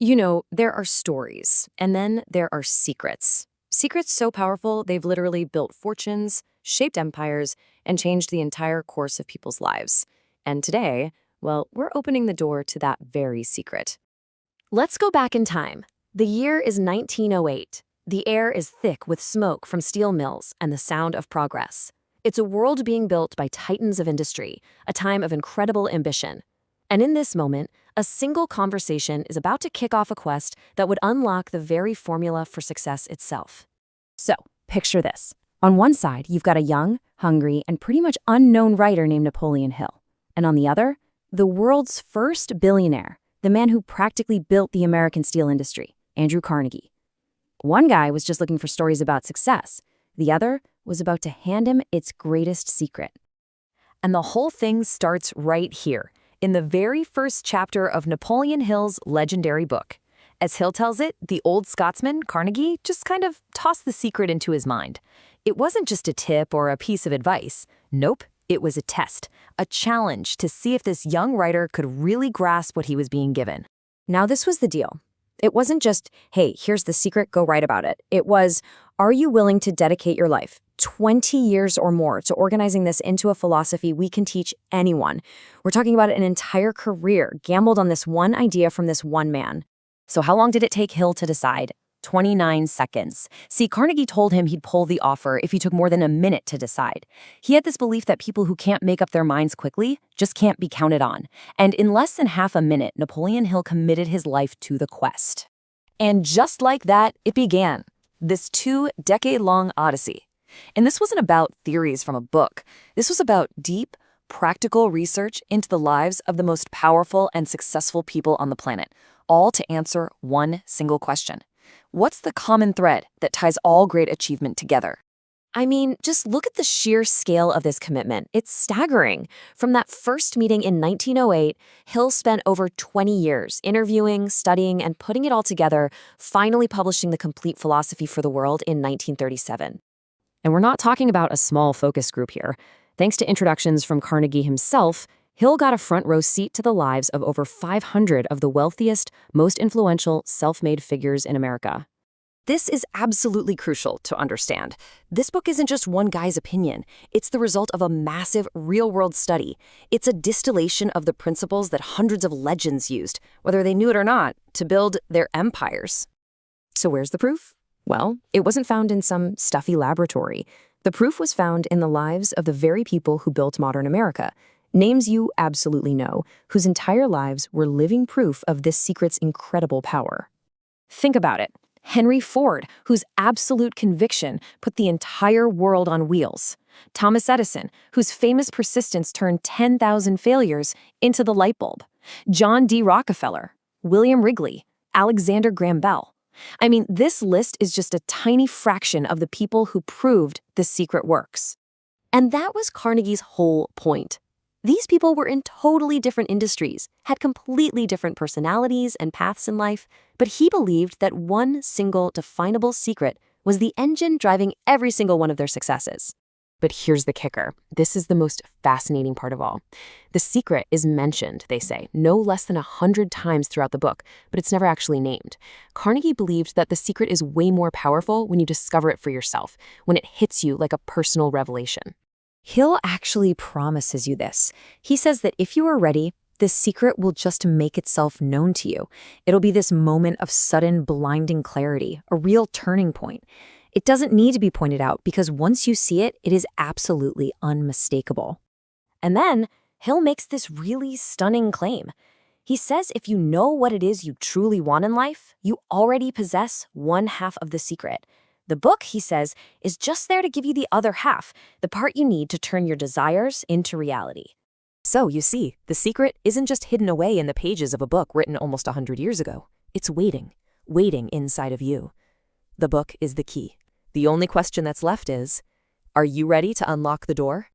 There are stories, and then there are secrets. Secrets so powerful, they've literally built fortunes, shaped empires, and changed the entire course of people's lives. And today, well, we're opening the door to that very secret. Let's go back in time. The year is 1908. The air is thick with smoke from steel mills and the sound of progress. It's a world being built by titans of industry, a time of incredible ambition. And in this moment, a single conversation is about to kick off a quest that would unlock the very formula for success itself. So, picture this. On one side, you've got a young, hungry, and pretty much unknown writer named Napoleon Hill. And on the other, the world's first billionaire, the man who practically built the American steel industry, Andrew Carnegie. One guy was just looking for stories about success. The other was about to hand him its greatest secret. And the whole thing starts right here, in the very first chapter of Napoleon Hill's legendary book. As Hill tells it, the old Scotsman, Carnegie, just kind of tossed the secret into his mind. It wasn't just a tip or a piece of advice. Nope, it was a test, a challenge to see if this young writer could really grasp what he was being given. Now, this was the deal. It wasn't just, hey, here's the secret, go write about it. It was, are you willing to dedicate your life, 20 years or more, to organizing this into a philosophy we can teach anyone? We're talking about an entire career gambled on this one idea from this one man. So how long did it take Hill to decide? 29 seconds. See, Carnegie told him he'd pull the offer if he took more than a minute to decide. He had this belief that people who can't make up their minds quickly just can't be counted on. And in less than half a minute, Napoleon Hill committed his life to the quest. And just like that, it began. This 2-decade-long odyssey. And this wasn't about theories from a book. This was about deep, practical research into the lives of the most powerful and successful people on the planet, all to answer one single question. What's the common thread that ties all great achievement together? I mean, just look at the sheer scale of this commitment. It's staggering. From that first meeting in 1908, Hill spent over 20 years interviewing, studying, and putting it all together, finally publishing the complete philosophy for the world in 1937. And we're not talking about a small focus group here. Thanks to introductions from Carnegie himself, Hill got a front row seat to the lives of over 500 of the wealthiest, most influential, self-made figures in America. This is absolutely crucial to understand. This book isn't just one guy's opinion. It's the result of a massive, real-world study. It's a distillation of the principles that hundreds of legends used, whether they knew it or not, to build their empires. So where's the proof? Well, it wasn't found in some stuffy laboratory. The proof was found in the lives of the very people who built modern America. Names you absolutely know, whose entire lives were living proof of this secret's incredible power. Think about it. Henry Ford, whose absolute conviction put the entire world on wheels. Thomas Edison, whose famous persistence turned 10,000 failures into the light bulb. John D. Rockefeller, William Wrigley, Alexander Graham Bell. I mean, this list is just a tiny fraction of the people who proved the secret works. And that was Carnegie's whole point. These people were in totally different industries, had completely different personalities and paths in life, but he believed that one single definable secret was the engine driving every single one of their successes. But here's the kicker. This is the most fascinating part of all. The secret is mentioned, they say, no less than 100 times throughout the book, but it's never actually named. Carnegie believed that the secret is way more powerful when you discover it for yourself, when it hits you like a personal revelation. Hill actually promises you this. He says that if you are ready, this secret will just make itself known to you. It'll be this moment of sudden, blinding clarity, a real turning point. It doesn't need to be pointed out because once you see it, it is absolutely unmistakable. And then Hill makes this really stunning claim. He says if you know what it is you truly want in life, you already possess one half of the secret. The book, he says, is just there to give you the other half, the part you need to turn your desires into reality. So, you see, the secret isn't just hidden away in the pages of a book written almost 100 years ago. It's waiting inside of you. The book is the key. The only question that's left is, are you ready to unlock the door?